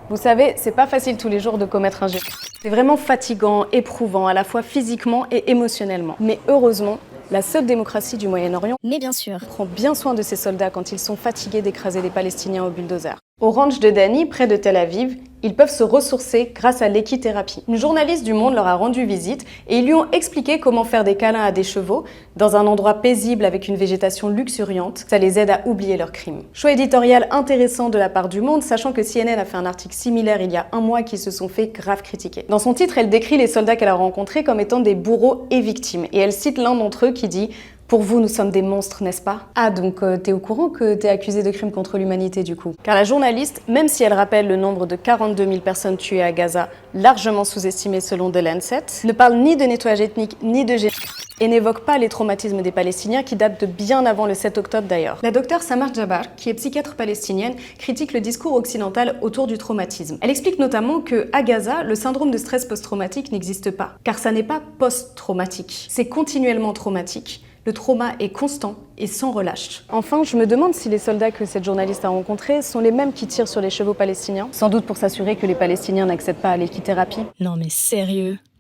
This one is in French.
Vous savez, c'est pas facile tous les jours de commettre un geste. C'est vraiment fatigant, éprouvant, à la fois physiquement et émotionnellement. Mais heureusement, la seule démocratie du Moyen-Orient Mais bien sûr. prend bien soin de ses soldats quand ils sont fatigués d'écraser les Palestiniens au bulldozer. Au ranch de Dani, près de Tel Aviv, ils peuvent se ressourcer grâce à l'équithérapie. Une journaliste du Monde leur a rendu visite et ils lui ont expliqué comment faire des câlins à des chevaux dans un endroit paisible avec une végétation luxuriante. Ça les aide à oublier leurs crimes. Choix éditorial intéressant de la part du Monde, sachant que CNN a fait un article similaire il y a un mois qui se sont fait grave critiquer. Dans son titre, elle décrit les soldats qu'elle a rencontrés comme étant des bourreaux et victimes. Et elle cite l'un d'entre eux qui dit: pour vous, nous sommes des monstres, n'est-ce pas? Ah, donc t'es au courant que t'es accusé de crimes contre l'humanité du coup? Car la journaliste, même si elle rappelle le nombre de 42 000 personnes tuées à Gaza, largement sous-estimé selon The Lancet, ne parle ni de nettoyage ethnique ni de génocide et n'évoque pas les traumatismes des Palestiniens qui datent de bien avant le 7 octobre d'ailleurs. La docteure Samar Jabbar, qui est psychiatre palestinienne, critique le discours occidental autour du traumatisme. Elle explique notamment que à Gaza, le syndrome de stress post-traumatique n'existe pas, car ça n'est pas post-traumatique, c'est continuellement traumatique. Le trauma est constant et sans relâche. Enfin, je me demande si les soldats que cette journaliste a rencontrés sont les mêmes qui tirent sur les chevaux palestiniens, sans doute pour s'assurer que les Palestiniens n'accèdent pas à l'équithérapie. Non mais sérieux.